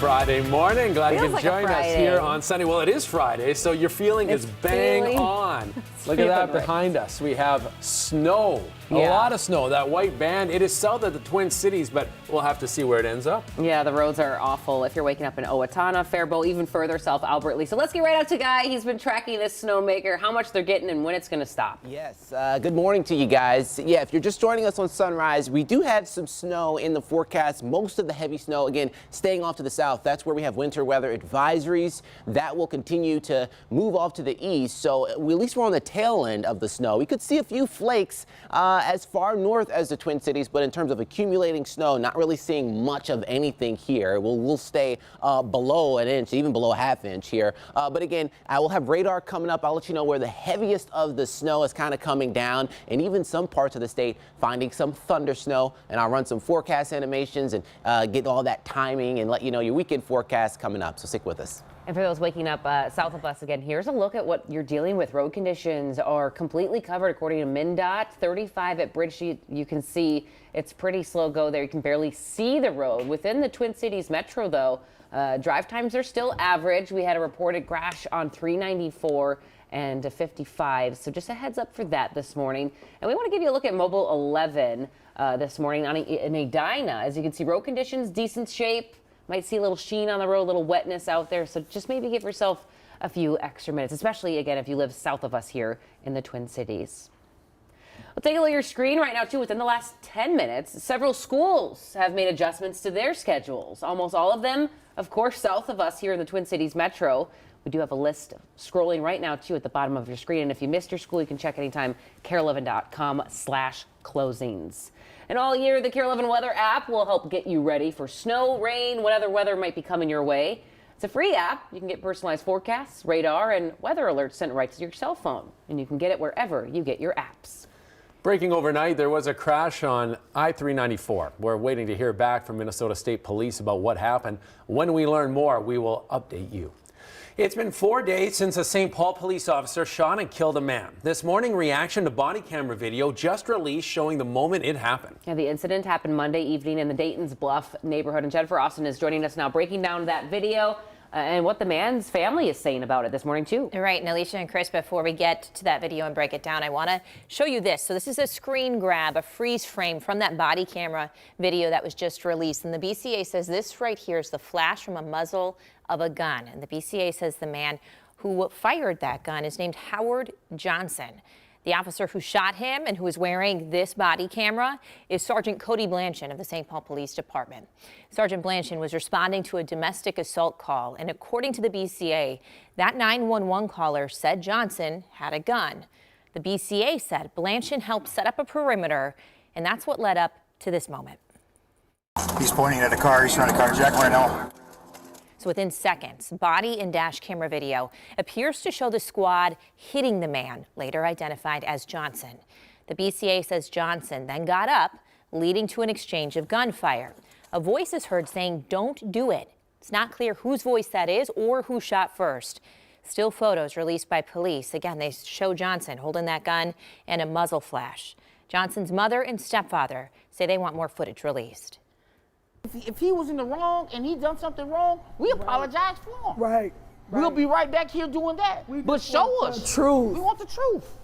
Friday morning. Glad you Feels can like a join us Friday. here on Sunday. Well, it is Friday, so your feeling is bang on. Look at that behind us. We have snow. A lot of snow. That white band, it is south of the Twin Cities, but we'll have to see where it ends up. Yeah, the roads are awful if you're waking up in Owatonna, Faribault, even further south, Albert Lee. So let's get right out to Guy. He's been tracking this snowmaker, how much they're getting and when it's going to stop. Yes, good morning to you guys. Yeah, if you're just joining us on Sunrise, we do have some snow in the forecast. Most of the heavy snow, again, staying off to the south. That's where we have winter weather advisories. That will continue to move off to the east. So at least we're on the tail end of the snow. We could see a few flakes as far north as the Twin Cities, but in terms of accumulating snow, not really seeing much of anything here. We'll stay below an inch, even below a half inch here. But again, I will have radar coming up. I'll let you know where the heaviest of the snow is kind of coming down, and even some parts of the state finding some thunder snow. And I'll run some forecast animations and get all that timing and let you know your weekend forecast coming up. So stick with us. And for those waking up south of us again, here's a look at what you're dealing with. Road conditions are completely covered according to MnDOT. 35 at Bridge Street. You can see it's pretty slow go there. You can barely see the road. Within the Twin Cities Metro, though, drive times are still average. We had a reported crash on 394 and 55. So just a heads up for that this morning. And we want to give you a look at Mobile 11 this morning in Edina. As you can see, road conditions, decent shape. Might see a little sheen on the road, a little wetness out there. So just maybe give yourself a few extra minutes, especially, again, if you live south of us here in the Twin Cities. We'll take a look at your screen right now, too. Within the last 10 minutes, several schools have made adjustments to their schedules. Almost all of them, of course, south of us here in the Twin Cities Metro. We do have a list scrolling right now, too, at the bottom of your screen. And if you missed your school, you can check anytime, KARE11.com/closings. And all year, the KARE 11 weather app will help get you ready for snow, rain, what other weather might be coming your way. It's a free app. You can get personalized forecasts, radar, and weather alerts sent right to your cell phone. And you can get it wherever you get your apps. Breaking overnight, there was a crash on I-394. We're waiting to hear back from Minnesota State Police about what happened. When we learn more, we will update you. It's been 4 days since a St. Paul police officer shot and killed a man. This morning, reaction to body camera video just released showing the moment it happened. Yeah, the incident happened Monday evening in the Dayton's Bluff neighborhood. And Jennifer Austin is joining us now, breaking down that video and what the man's family is saying about it this morning, too. Right, and Alicia and Chris, before we get to that video and break it down, I want to show you this. So this is a screen grab, a freeze frame from that body camera video that was just released. And the BCA says this right here is the flash from a muzzle of a gun. And the BCA says the man who fired that gun is named Howard Johnson. The officer who shot him and who is wearing this body camera is Sergeant Cody Blanchon of the St. Paul Police Department. Sergeant Blanchon was responding to a domestic assault call, and according to the BCA, that 911 caller said Johnson had a gun. The BCA said Blanchon helped set up a perimeter, and that's what led up to this moment. He's pointing at a car. He's trying to carjack right now. So within seconds, body and dash camera video appears to show the squad hitting the man, later identified as Johnson. The BCA says Johnson then got up, leading to an exchange of gunfire. A voice is heard saying, "Don't do it." It's not clear whose voice that is or who shot first. Still photos released by police. Again, they show Johnson holding that gun and a muzzle flash. Johnson's mother and stepfather say they want more footage released. If he was in the wrong and he done something wrong, we apologize for him. Right. We'll be right back here doing that. But show us the truth. We want the truth.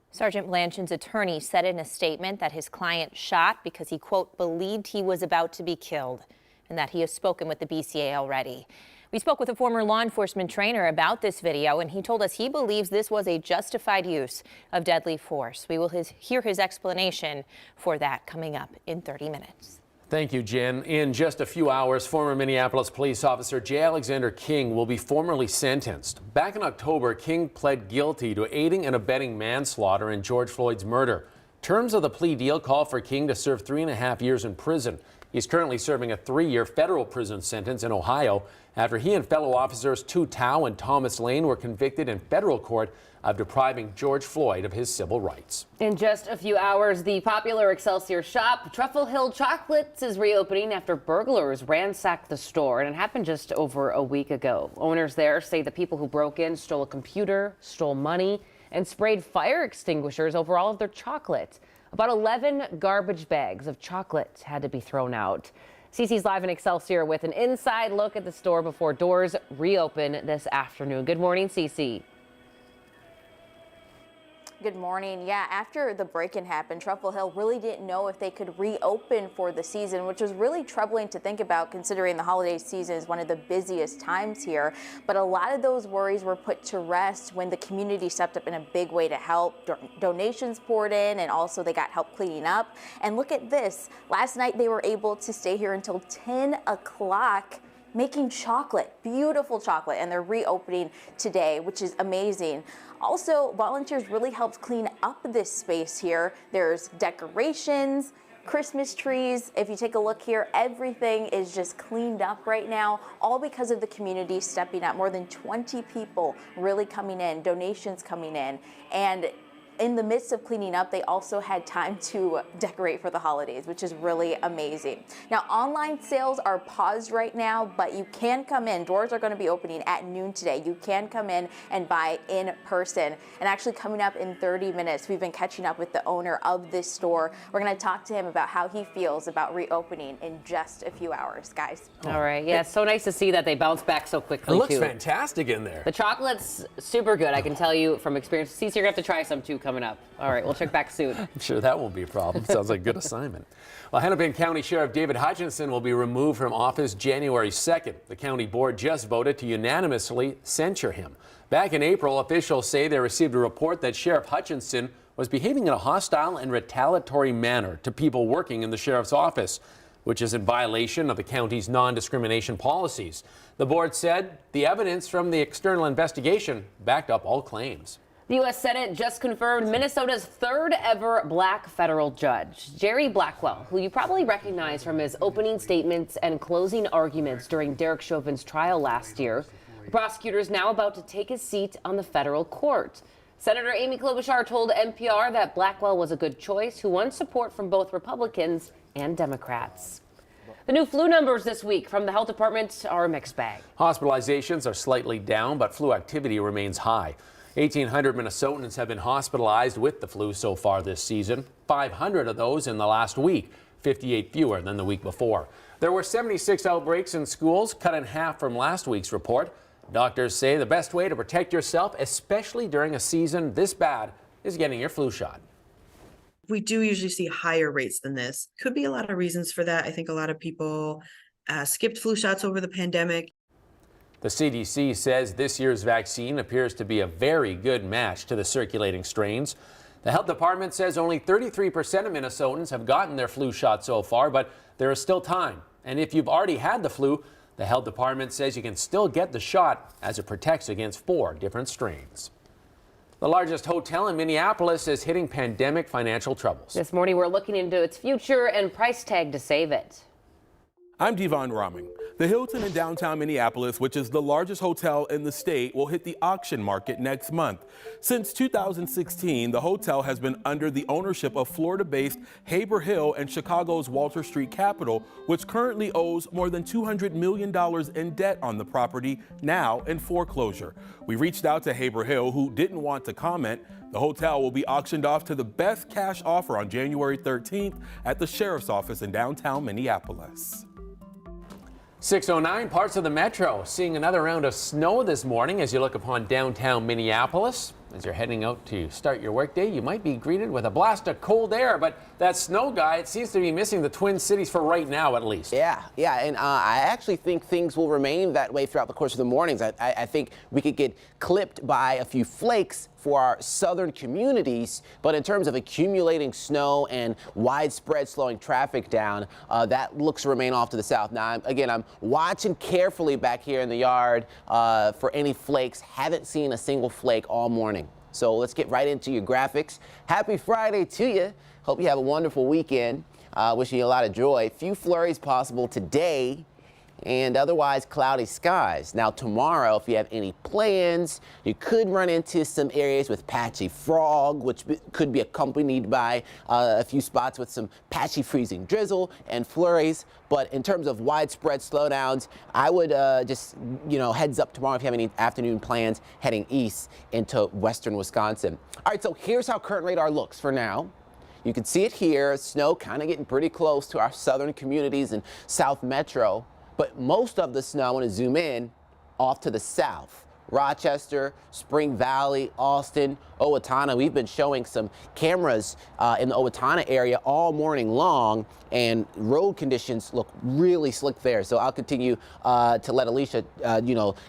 Sergeant Blanchon's attorney said in a statement that his client shot because he, quote, believed he was about to be killed, and that he has spoken with the BCA already. We spoke with a former law enforcement trainer about this video, and he told us he believes this was a justified use of deadly force. We will hear his explanation for that coming up in 30 minutes. Thank you, Jen. In just a few hours, former Minneapolis police officer J. Alexander King will be formally sentenced. Back in October, King pled guilty to aiding and abetting manslaughter in George Floyd's murder. Terms of the plea deal call for King to serve 3.5 years in prison. He's currently serving a 3-year federal prison sentence in Ohio after he and fellow officers Tu Tao and Thomas Lane were convicted in federal court of depriving George Floyd of his civil rights. In just a few hours, the popular Excelsior shop, Truffle Hill Chocolates, is reopening after burglars ransacked the store, and it happened just over a week ago. Owners there say the people who broke in stole a computer, stole money, and sprayed fire extinguishers over all of their chocolate. About 11 garbage bags of chocolate had to be thrown out. Cece's live in Excelsior with an inside look at the store before doors reopen this afternoon. Good morning, Cece. Good morning. Yeah, after the break-in happened, Truffle Hill really didn't know if they could reopen for the season, which was really troubling to think about considering the holiday season is one of the busiest times here. But a lot of those worries were put to rest when the community stepped up in a big way to help. Donations poured in, and also they got help cleaning up. And look at this. Last night they were able to stay here until 10 o'clock making chocolate, beautiful chocolate, and they're reopening today, which is amazing. Also, volunteers really helped clean up this space here. There's decorations, Christmas trees. If you take a look here, everything is just cleaned up right now, all because of the community stepping up. More than 20 people really coming in, donations coming in, and in the midst of cleaning up, they also had time to decorate for the holidays, which is really amazing. Now, online sales are paused right now, but you can come in. Doors are going to be opening at noon today. You can come in and buy in person. And actually coming up in 30 minutes, we've been catching up with the owner of this store. We're going to talk to him about how he feels about reopening in just a few hours, guys. All right. Yeah, it's so nice to see that they bounce back so quickly, It looks too. fantastic in there. The chocolate's super good, I can tell you from experience. Cece, you're going to have to try some, too, coming up. All right, we'll check back soon. I'm sure that won't be a problem. Sounds like a good assignment. Well, Hennepin County Sheriff David Hutchinson will be removed from office January 2nd. The county board just voted to unanimously censure him. Back in April, officials say they received a report that Sheriff Hutchinson was behaving in a hostile and retaliatory manner to people working in the sheriff's office, which is in violation of the county's non-discrimination policies. The board said the evidence from the external investigation backed up all claims. The U.S. Senate just confirmed Minnesota's third ever black federal judge, Jerry Blackwell, who you probably recognize from his opening statements and closing arguments during Derek Chauvin's trial last year. The prosecutor is now about to take his seat on the federal court. Senator Amy Klobuchar told NPR that Blackwell was a good choice who won support from both Republicans and Democrats. The new flu numbers this week from the health department are a mixed bag. Hospitalizations are slightly down, but flu activity remains high. 1,800 Minnesotans have been hospitalized with the flu so far this season, 500 of those in the last week, 58 fewer than the week before. There were 76 outbreaks in schools, cut in half from last week's report. Doctors say the best way to protect yourself, especially during a season this bad, is getting your flu shot. We do usually see higher rates than this. Could be a lot of reasons for that. I think a lot of people skipped flu shots over the pandemic. The CDC says this year's vaccine appears to be a very good match to the circulating strains. The health department says only 33% of Minnesotans have gotten their flu shot so far, but there is still time. And if you've already had the flu, the health department says you can still get the shot as it protects against 4 different strains. The largest hotel in Minneapolis is hitting pandemic financial troubles. This morning, we're looking into its future and price tag to save it. I'm Devon Raming. The Hilton in downtown Minneapolis, which is the largest hotel in the state, will hit the auction market next month. Since 2016, the hotel has been under the ownership of Florida-based Haber Hill and Chicago's Walter Street Capital, which currently owes more than $200 million in debt on the property, now in foreclosure. We reached out to Haber Hill, who didn't want to comment. The hotel will be auctioned off to the best cash offer on January 13th at the sheriff's office in downtown Minneapolis. 6:09, parts of the metro seeing another round of snow this morning as you look upon downtown Minneapolis. As you're heading out to start your workday, you might be greeted with a blast of cold air, but that snow guy, it seems to be missing the Twin Cities for right now, at least. Yeah, and I actually think things will remain that way throughout the course of the mornings. I think we could get clipped by a few flakes for our southern communities, but in terms of accumulating snow and widespread slowing traffic down, that looks to remain off to the south. Now, again, I'm watching carefully back here in the yard for any flakes. Haven't seen a single flake all morning. So let's get right into your graphics. Happy Friday to you. Hope you have a wonderful weekend. Wishing you a lot of joy. Few flurries possible today, and otherwise cloudy skies. Now tomorrow, if you have any plans, you could run into some areas with patchy fog, which could be accompanied by a few spots with some patchy freezing drizzle and flurries. But in terms of widespread slowdowns, I would just, heads up tomorrow if you have any afternoon plans heading east into western Wisconsin. All right, so here's how current radar looks for now. You can see it here. Snow kind of getting pretty close to our southern communities in South Metro. But most of the snow, I want to zoom in, off to the south. Rochester, Spring Valley, Austin, Owatonna. We've been showing some cameras in the Owatonna area all morning long, and road conditions look really slick there. So I'll continue to let Alicia,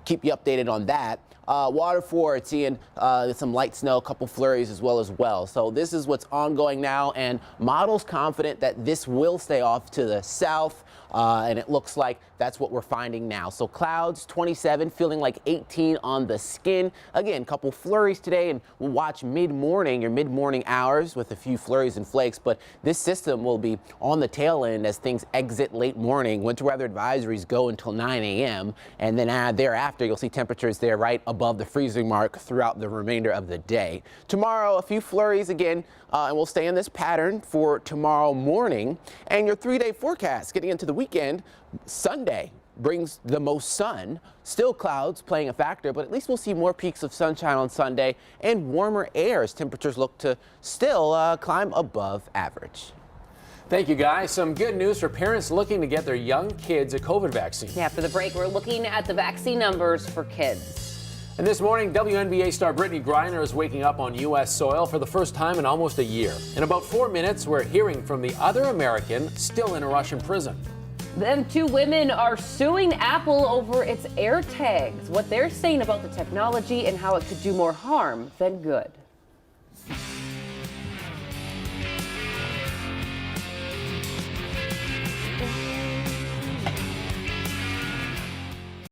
keep you updated on that. Waterford, seeing some light snow, a couple flurries as well. So this is what's ongoing now, and models confident that this will stay off to the south. And it looks like that's what we're finding now. So clouds, 27, feeling like 18 on the skin. Again, a couple flurries today, and we'll watch your mid-morning hours with a few flurries and flakes. But this system will be on the tail end as things exit late morning. Winter weather advisories go until 9 a.m. And then thereafter, you'll see temperatures there right above the freezing mark throughout the remainder of the day. Tomorrow, a few flurries again, and we'll stay in this pattern for tomorrow morning. And your 3-day forecast getting into the weekend, Sunday brings the most sun. Still clouds playing a factor, but at least we'll see more peaks of sunshine on Sunday and warmer air as temperatures look to still climb above average. Thank you, guys. Some good news for parents looking to get their young kids a COVID vaccine. Yeah, after the break, we're looking at the vaccine numbers for kids. And this morning, WNBA star Brittany Griner is waking up on U.S. soil for the first time in almost a year. In about 4 minutes, we're hearing from the other American still in a Russian prison. Then 2 women are suing Apple over its AirTags. What they're saying about the technology and how it could do more harm than good.